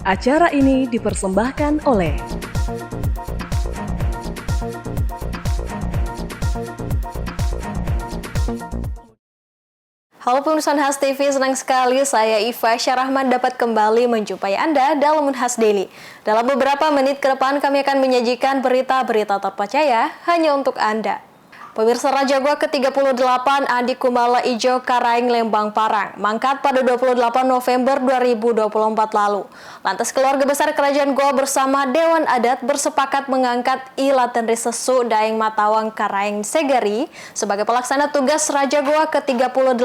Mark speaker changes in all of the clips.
Speaker 1: Acara ini dipersembahkan oleh
Speaker 2: Halo pemirsa Unhas TV, senang sekali saya Iva Syarahman dapat kembali menjumpai Anda dalam Unhas Daily. Dalam beberapa menit ke depan kami akan menyajikan berita-berita terpercaya hanya untuk Anda. Pemirsa, Raja Goa ke-38 Andi Kumala Ijo Karaeng Lembang Parang mangkat pada 28 November 2024 lalu. Lantas keluarga besar Kerajaan Goa bersama Dewan Adat bersepakat mengangkat I Latenri Sesu Daeng Matawang Karaeng Segeri sebagai pelaksana tugas Raja Goa ke-38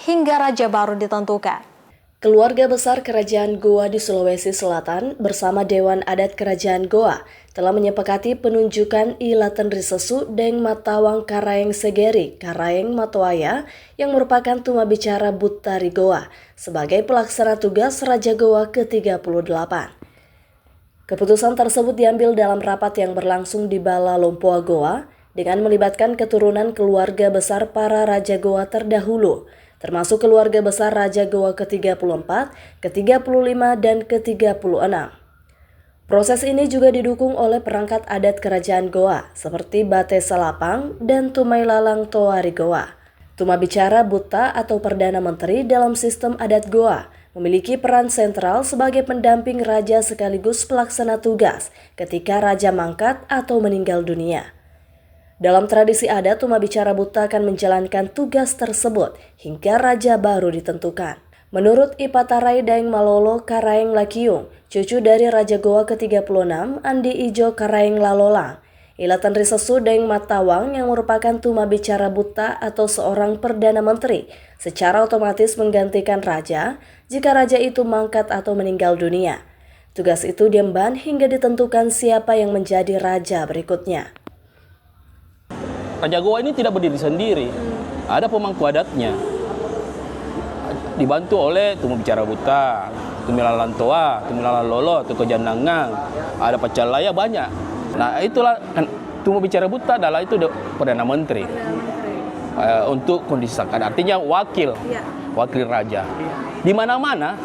Speaker 2: hingga Raja baru ditentukan.
Speaker 3: Keluarga besar Kerajaan Goa di Sulawesi Selatan bersama Dewan Adat Kerajaan Goa telah menyepakati penunjukan I Latenri Sesu Daeng Matawang Karaeng Segeri Karaeng Matoaya yang merupakan Tuma Bicara Buttari Goa sebagai pelaksana tugas Raja Goa ke-38. Keputusan tersebut diambil dalam rapat yang berlangsung di Bala Lompoa Goa dengan melibatkan keturunan keluarga besar para Raja Goa terdahulu, termasuk keluarga besar Raja Goa ke-34, ke-35, dan ke-36. Proses ini juga didukung oleh perangkat adat Kerajaan Goa seperti Bate Salapang dan Tumai Lalang Toari Goa. Tuma Bicara Buta atau Perdana Menteri dalam sistem adat Goa memiliki peran sentral sebagai pendamping raja sekaligus pelaksana tugas ketika raja mangkat atau meninggal dunia. Dalam tradisi adat, Tuma Bicara Buta akan menjalankan tugas tersebut hingga raja baru ditentukan. Menurut Ipatarai Daeng Malolo Karaeng Lakiung, cucu dari Raja Goa ke-36 Andi Ijo Karaeng Lalolang, I Latenri Sesu Daeng Matawang yang merupakan Tuma Bicara Buta atau seorang Perdana Menteri secara otomatis menggantikan raja jika raja itu mangkat atau meninggal dunia. Tugas itu diemban hingga ditentukan siapa yang menjadi raja berikutnya.
Speaker 4: Raja Goa ini tidak berdiri sendiri, ada pemangku adatnya. Dibantu oleh Tuma Bicara Buta, Tumilalan Toa, Tumilalan Lolo, Tuko Janangang, ada Pacalaya banyak. Nah itulah Tuma Bicara Buta adalah itu Perdana Menteri untuk kondisi sekarang. Artinya wakil raja. Di mana-mana,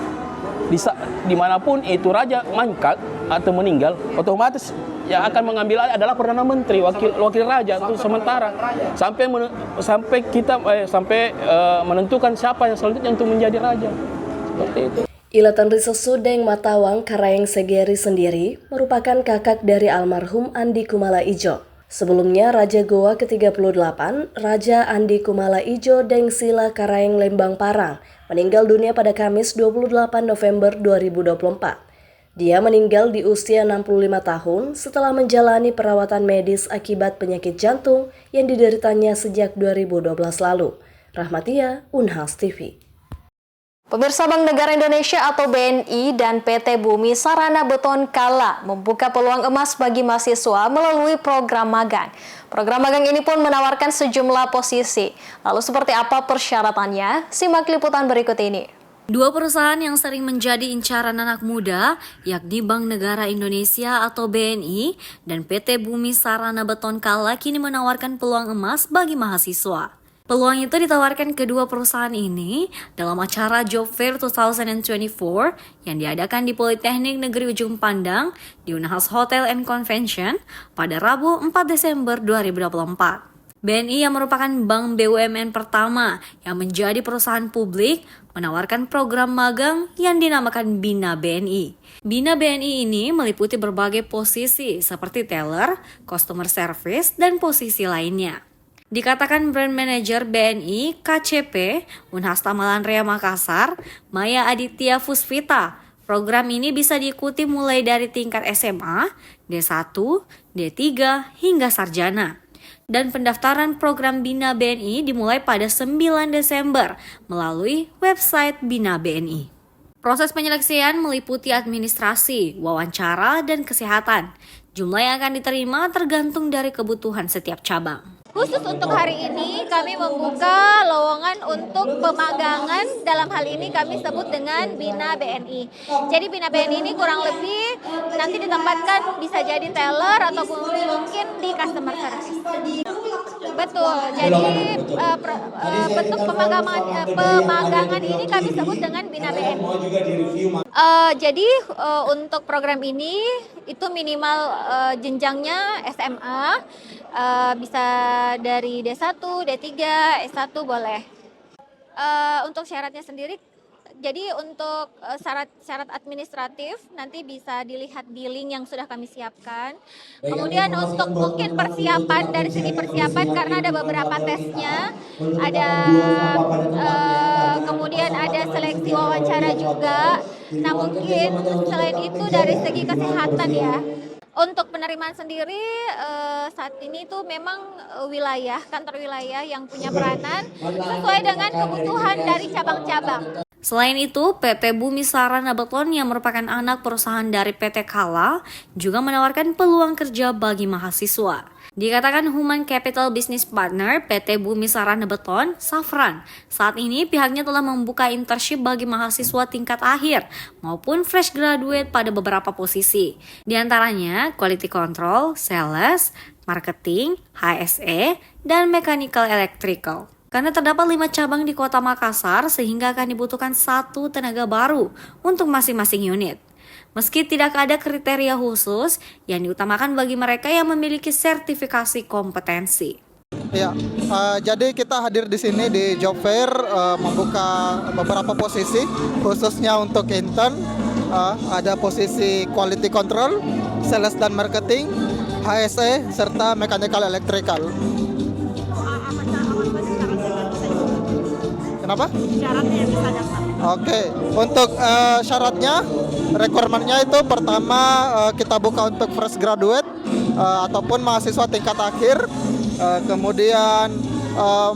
Speaker 4: dimanapun itu raja mangkat atau meninggal, otomatis yang akan mengambil adalah Perdana Menteri, wakil raja itu sementara sampai kita menentukan siapa yang selanjutnya untuk menjadi raja. Seperti itu.
Speaker 3: I Latenri Sesu Daeng Matawang Karaeng Segeri sendiri merupakan kakak dari almarhum Andi Kumala Ijo. Sebelumnya Raja Goa ke-38, Raja Andi Kumala Ijo Daeng Sila Karaeng Lembang Parang meninggal dunia pada Kamis 28 November 2024. Dia meninggal di usia 65 tahun setelah menjalani perawatan medis akibat penyakit jantung yang dideritanya sejak 2012 lalu. Rahmatia, Unhas TV.
Speaker 2: Pemirsa, Bank Negara Indonesia atau BNI dan PT Bumi Sarana Beton Kala membuka peluang emas bagi mahasiswa melalui program magang. Program magang ini pun menawarkan sejumlah posisi. Lalu seperti apa persyaratannya? Simak liputan berikut ini.
Speaker 5: Dua perusahaan yang sering menjadi incaran anak muda, yakni Bank Negara Indonesia atau BNI dan PT Bumi Sarana Beton Kala kini menawarkan peluang emas bagi mahasiswa. Peluang itu ditawarkan kedua perusahaan ini dalam acara Job Fair 2024 yang diadakan di Politeknik Negeri Ujung Pandang di Unhas Hotel and Convention pada Rabu 4 Desember 2024. BNI yang merupakan bank BUMN pertama yang menjadi perusahaan publik menawarkan program magang yang dinamakan Bina BNI. Bina BNI ini meliputi berbagai posisi seperti teller, customer service, dan posisi lainnya. Dikatakan Brand Manager BNI KCP Unhas Tamalan Rea Makassar, Maya Aditya Fusvita, program ini bisa diikuti mulai dari tingkat SMA, D1, D3, hingga sarjana. Dan pendaftaran program Bina BNI dimulai pada 9 Desember melalui website Bina BNI. Proses penyeleksian meliputi administrasi, wawancara, dan kesehatan. Jumlah yang akan diterima tergantung dari kebutuhan setiap cabang.
Speaker 6: Khusus untuk hari ini kami membuka lowongan untuk pemagangan, dalam hal ini kami sebut dengan Bina BNI. Jadi Bina BNI ini kurang lebih nanti ditempatkan bisa jadi teller ataupun mungkin di customer service. Betul. Jadi bentuk pemagangan ini kami sebut dengan Bina BNI. Jadi untuk program ini itu minimal jenjangnya SMA, bisa dari D1, D3, S1 boleh. Untuk syaratnya sendiri, jadi untuk syarat administratif nanti bisa dilihat di link yang sudah kami siapkan. Kemudian untuk mungkin persiapan, dari segi persiapan karena ada beberapa tesnya, ada kemudian ada seleksi wawancara juga. Nah mungkin selain itu dari segi kesehatan ya. Untuk penerimaan sendiri saat ini tuh memang kantor wilayah yang punya peranan sesuai dengan kebutuhan dari cabang-cabang.
Speaker 5: Selain itu, PT Bumi Sarana Beton yang merupakan anak perusahaan dari PT Kala juga menawarkan peluang kerja bagi mahasiswa. Dikatakan Human Capital Business Partner PT Bumi Sarana Beton, Safran, saat ini pihaknya telah membuka internship bagi mahasiswa tingkat akhir maupun fresh graduate pada beberapa posisi. Di antaranya Quality Control, Sales, Marketing, HSE, dan Mechanical Electrical. Karena terdapat 5 cabang di Kota Makassar sehingga akan dibutuhkan 1 tenaga baru untuk masing-masing unit. Meski tidak ada kriteria khusus, yang diutamakan bagi mereka yang memiliki sertifikasi kompetensi.
Speaker 7: Ya, jadi kita hadir di sini di Job Fair membuka beberapa posisi, khususnya untuk intern. Ada posisi Quality Control, Sales dan Marketing, HSE, serta Mechanical Electrical. Kenapa?
Speaker 6: Syaratnya yang bisa daftar.
Speaker 7: Oke, untuk syaratnya, requirement-nya itu pertama kita buka untuk fresh graduate ataupun mahasiswa tingkat akhir. Kemudian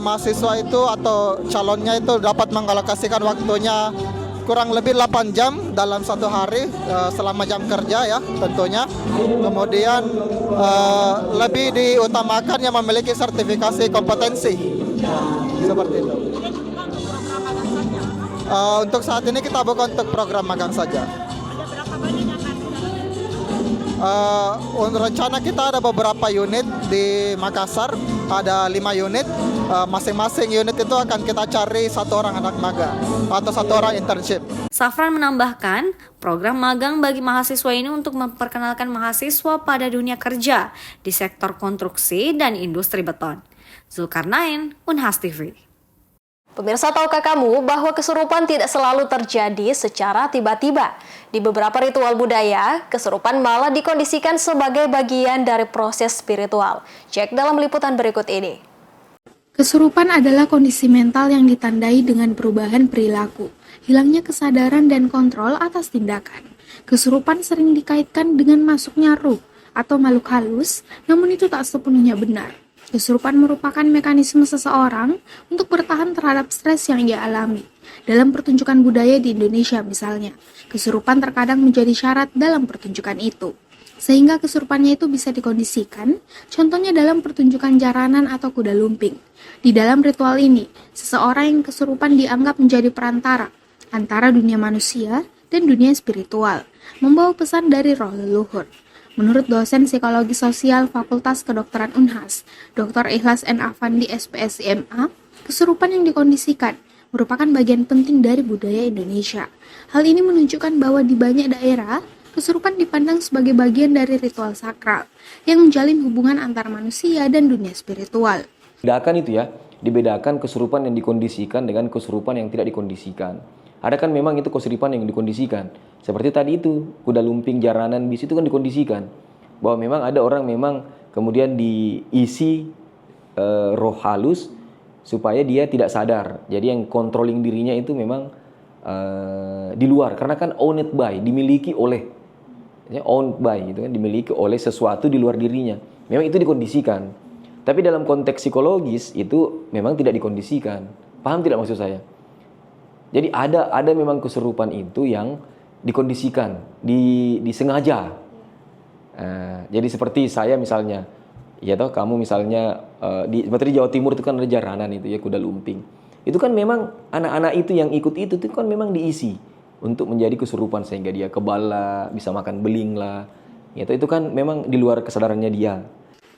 Speaker 7: mahasiswa itu atau calonnya itu dapat mengalokasikan waktunya kurang lebih 8 jam dalam satu hari selama jam kerja ya tentunya. Kemudian lebih diutamakan yang memiliki sertifikasi kompetensi. Seperti itu. Untuk saat ini kita buka untuk program magang saja. Rencana kita ada beberapa unit di Makassar, ada 5 unit. Masing-masing unit itu akan kita cari 1 orang anak magang atau 1 orang internship.
Speaker 5: Safran menambahkan, program magang bagi mahasiswa ini untuk memperkenalkan mahasiswa pada dunia kerja di sektor konstruksi dan industri beton. Zulkarnain, Unhas TV.
Speaker 2: Pemirsa, tahukah kamu bahwa kesurupan tidak selalu terjadi secara tiba-tiba? Di beberapa ritual budaya, kesurupan malah dikondisikan sebagai bagian dari proses spiritual. Cek dalam liputan berikut ini.
Speaker 8: Kesurupan adalah kondisi mental yang ditandai dengan perubahan perilaku, hilangnya kesadaran dan kontrol atas tindakan. Kesurupan sering dikaitkan dengan masuknya ruh atau makhluk halus, namun itu tak sepenuhnya benar. Kesurupan merupakan mekanisme seseorang untuk bertahan terhadap stres yang ia alami. Dalam pertunjukan budaya di Indonesia misalnya, kesurupan terkadang menjadi syarat dalam pertunjukan itu. Sehingga kesurupannya itu bisa dikondisikan, contohnya dalam pertunjukan jaranan atau kuda lumping. Di dalam ritual ini, seseorang yang kesurupan dianggap menjadi perantara antara dunia manusia dan dunia spiritual, membawa pesan dari roh leluhur. Menurut dosen psikologi sosial Fakultas Kedokteran Unhas, Dr. Ikhlas N. Afandi SPSIMA, kesurupan yang dikondisikan merupakan bagian penting dari budaya Indonesia. Hal ini menunjukkan bahwa di banyak daerah, kesurupan dipandang sebagai bagian dari ritual sakral yang menjalin hubungan antar manusia dan dunia spiritual.
Speaker 9: Bedakan itu ya, dibedakan kesurupan yang dikondisikan dengan kesurupan yang tidak dikondisikan. Ada kan memang itu kesurupan yang dikondisikan. Seperti tadi itu, kuda lumping, jaranan, bis itu kan dikondisikan. Bahwa memang ada orang memang kemudian diisi roh halus supaya dia tidak sadar. Jadi yang controlling dirinya itu memang di luar. Karena kan owned by, dimiliki oleh. Owned by, gitu kan, dimiliki oleh sesuatu di luar dirinya. Memang itu dikondisikan. Tapi dalam konteks psikologis itu memang tidak dikondisikan. Paham tidak maksud saya? Jadi ada memang kesurupan itu yang dikondisikan, disengaja. Jadi seperti saya misalnya, ya toh kamu misalnya seperti di Jawa Timur itu kan ada jaranan itu ya, kuda lumping. Itu kan memang anak-anak itu yang ikut itu kan memang diisi untuk menjadi kesurupan sehingga dia kebal lah, bisa makan beling lah. Itu kan memang di luar kesadarannya dia.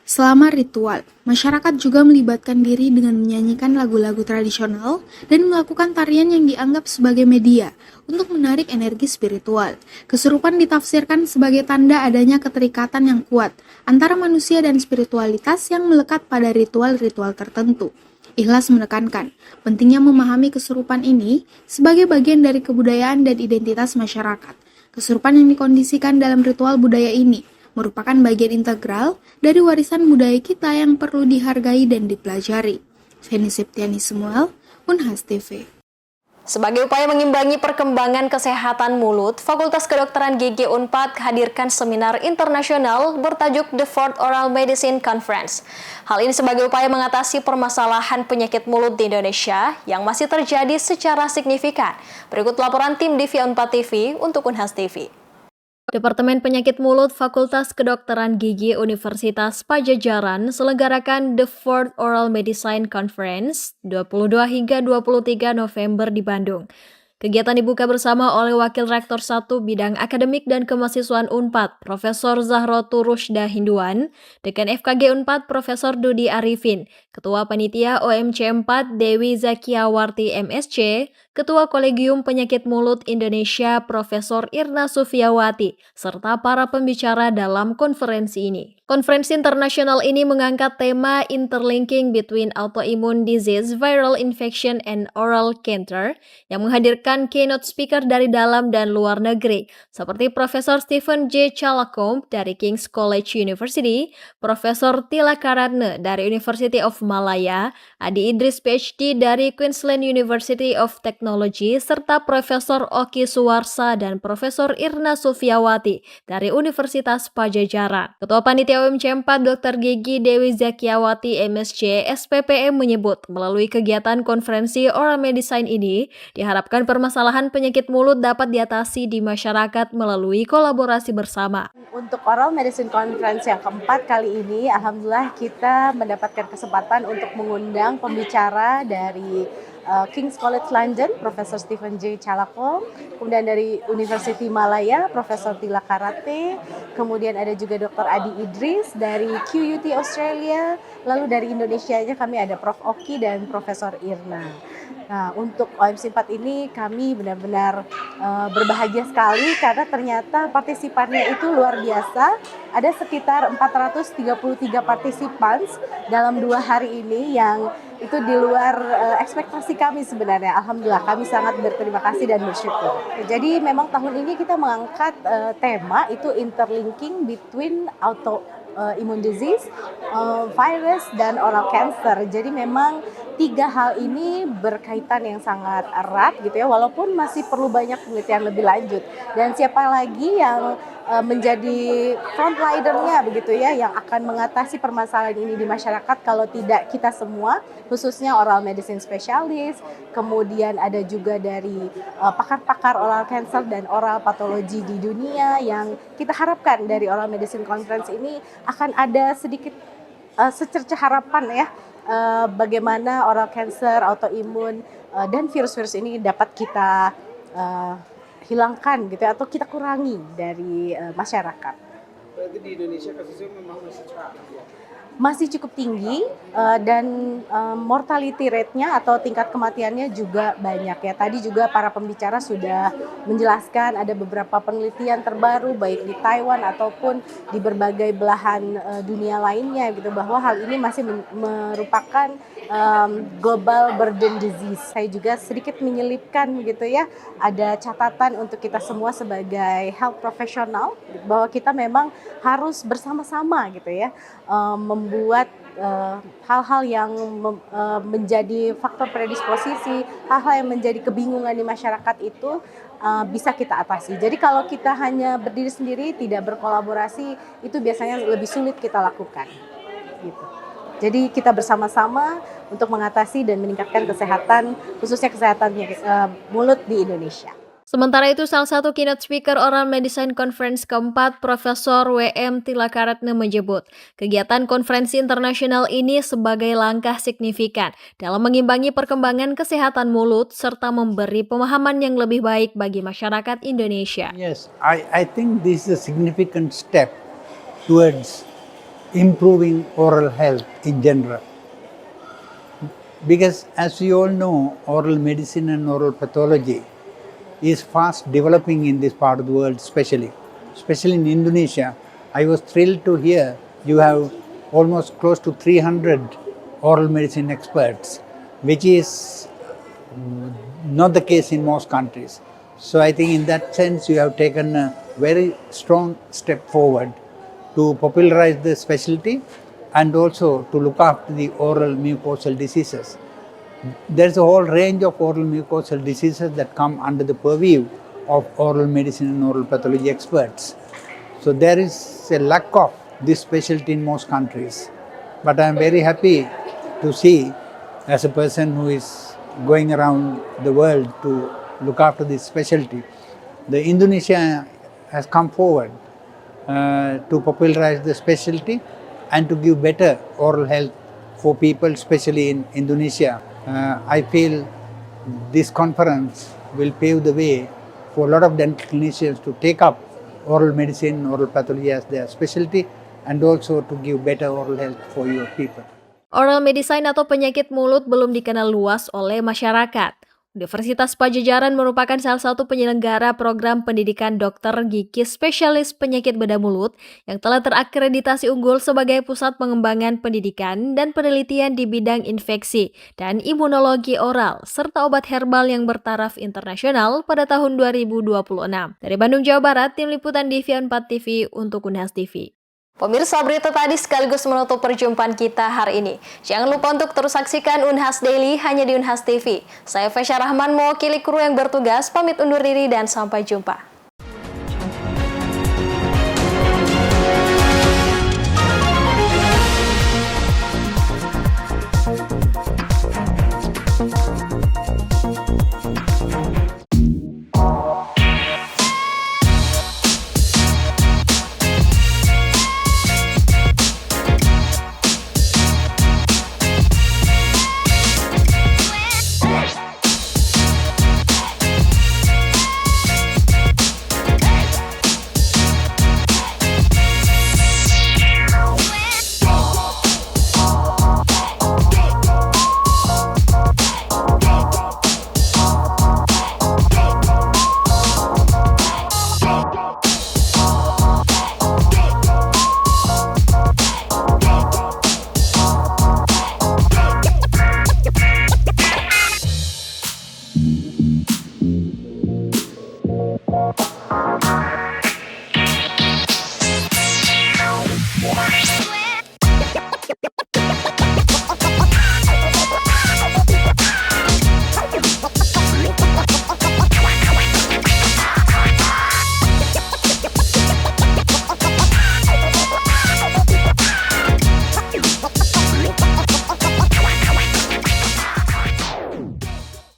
Speaker 8: Selama ritual, masyarakat juga melibatkan diri dengan menyanyikan lagu-lagu tradisional dan melakukan tarian yang dianggap sebagai media untuk menarik energi spiritual. Kesurupan ditafsirkan sebagai tanda adanya keterikatan yang kuat antara manusia dan spiritualitas yang melekat pada ritual-ritual tertentu. Ikhlas menekankan pentingnya memahami kesurupan ini sebagai bagian dari kebudayaan dan identitas masyarakat. Kesurupan yang dikondisikan dalam ritual budaya ini merupakan bagian integral dari warisan budaya kita yang perlu dihargai dan dipelajari. Feni Septiani Samuel, Unhas TV.
Speaker 2: Sebagai upaya mengimbangi perkembangan kesehatan mulut, Fakultas Kedokteran Gigi Unpad hadirkan seminar internasional bertajuk The Fourth Oral Medicine Conference. Hal ini sebagai upaya mengatasi permasalahan penyakit mulut di Indonesia yang masih terjadi secara signifikan. Berikut laporan tim Divi Unpad TV untuk Unhas TV. Departemen Penyakit Mulut Fakultas Kedokteran Gigi Universitas Padjadjaran selenggarakan The Fourth Oral Medicine Conference 22 hingga 23 November di Bandung. Kegiatan dibuka bersama oleh Wakil Rektor 1 Bidang Akademik dan Kemahasiswaan Unpad, Profesor Zahrotur Rusda Hinduan, Dekan FKG Unpad, Profesor Dudi Arifin, Ketua Panitia OMC 4 Dewi Zakiawarti MSC, Ketua Kolegium Penyakit Mulut Indonesia Profesor Irna Sufiawati, serta para pembicara dalam konferensi ini. Konferensi internasional ini mengangkat tema Interlinking Between Autoimmune Disease, Viral Infection, and Oral Cancer yang menghadirkan keynote speaker dari dalam dan luar negeri seperti Profesor Stephen J. Chalacombe dari King's College University, Profesor Tilakaratne dari University of Malaya, Adi Idris PhD dari Queensland University of Technology, serta Profesor Oki Suwarsa dan Profesor Irna Sufiawati dari Universitas Padjadjaran. Ketua Panitia OMC 4 Dr. Gigi Dewi Zakiawati MSc SPPM menyebut melalui kegiatan konferensi oral medicine ini diharapkan permasalahan penyakit mulut dapat diatasi di masyarakat melalui kolaborasi bersama.
Speaker 10: Untuk Oral Medicine Conference yang keempat kali ini, alhamdulillah kita mendapatkan kesempatan untuk mengundang pembicara dari King's College London, Profesor Stephen J. Chalacombe, kemudian dari University Malaya, Profesor Tilakaratne, kemudian ada juga Dr. Adi Idris dari QUT Australia, lalu dari Indonesianya kami ada Prof. Oki dan Profesor Irna. Nah, untuk OMC 4 ini kami benar-benar berbahagia sekali karena ternyata partisipannya itu luar biasa. Ada sekitar 433 partisipan dalam 2 hari ini yang itu di luar ekspektasi kami sebenarnya. Alhamdulillah kami sangat berterima kasih dan bersyukur. Jadi memang tahun ini kita mengangkat tema itu interlinking between autoimmune disease, virus, dan oral cancer. Jadi memang 3 hal ini berkaitan yang sangat erat gitu ya, walaupun masih perlu banyak penelitian lebih lanjut. Dan siapa lagi yang menjadi frontliner-nya begitu ya, yang akan mengatasi permasalahan ini di masyarakat kalau tidak kita semua, khususnya oral medicine spesialis, kemudian ada juga dari pakar-pakar oral cancer dan oral patologi di dunia yang kita harapkan dari oral medicine conference ini akan ada sedikit secercah harapan ya, bagaimana oral cancer, autoimun, dan virus-virus ini dapat kita hilangkan gitu ya, atau kita kurangi dari masyarakat.
Speaker 11: Berarti di Indonesia kasusnya memang
Speaker 10: masih cukup tinggi dan mortality rate-nya atau tingkat kematiannya juga banyak ya. Tadi juga para pembicara sudah menjelaskan ada beberapa penelitian terbaru baik di Taiwan ataupun di berbagai belahan dunia lainnya gitu, bahwa hal ini masih merupakan global burden disease. Saya juga sedikit menyelipkan gitu ya, ada catatan untuk kita semua sebagai health professional bahwa kita memang harus bersama-sama gitu ya, membuat hal-hal yang menjadi faktor predisposisi, hal-hal yang menjadi kebingungan di masyarakat itu bisa kita atasi. Jadi kalau kita hanya berdiri sendiri, tidak berkolaborasi, itu biasanya lebih sulit kita lakukan. Gitu. Jadi kita bersama-sama untuk mengatasi dan meningkatkan kesehatan, khususnya kesehatan mulut di Indonesia.
Speaker 2: Sementara itu, salah satu keynote speaker Oral Medicine Conference keempat, Profesor W.M. Tilakaratne menyebut, kegiatan konferensi internasional ini sebagai langkah signifikan dalam mengimbangi perkembangan kesehatan mulut serta memberi pemahaman yang lebih baik bagi masyarakat Indonesia.
Speaker 11: Yes, I think this is a significant step towards
Speaker 12: improving oral health in general. Because as we all know, oral medicine and oral pathology is fast developing in this part of the world, especially in Indonesia. I was thrilled to hear you have almost close to 300 oral medicine experts, which is not the case in most countries. So I think in that sense you have taken a very strong step forward to popularize the specialty and also to look after the oral mucosal diseases. There's a whole range of oral mucosal diseases that come under the purview of oral medicine and oral pathology experts. So there is a lack of this specialty in most countries. But I am very happy to see, as a person who is going around the world to look after this specialty, the Indonesia has come forward to popularize the specialty and to give better oral health for people, especially in Indonesia. I feel this conference will pave the way for a lot of dental clinicians to take up oral medicine, oral pathology as their specialty, and also to give better oral health for your people.
Speaker 2: Oral medicine atau penyakit mulut belum dikenal luas oleh masyarakat. Universitas Padjadjaran merupakan salah satu penyelenggara program pendidikan dokter gigi spesialis penyakit bedah mulut yang telah terakreditasi unggul sebagai pusat pengembangan pendidikan dan penelitian di bidang infeksi dan imunologi oral serta obat herbal yang bertaraf internasional pada tahun 2026. Dari Bandung, Jawa Barat, Tim Liputan Divian 4 TV untuk Unhas TV. Pemirsa, berita tadi sekaligus menutup perjumpaan kita hari ini. Jangan lupa untuk terus saksikan Unhas Daily hanya di Unhas TV. Saya Fasya Rahman mewakili kru yang bertugas, pamit undur diri dan sampai jumpa.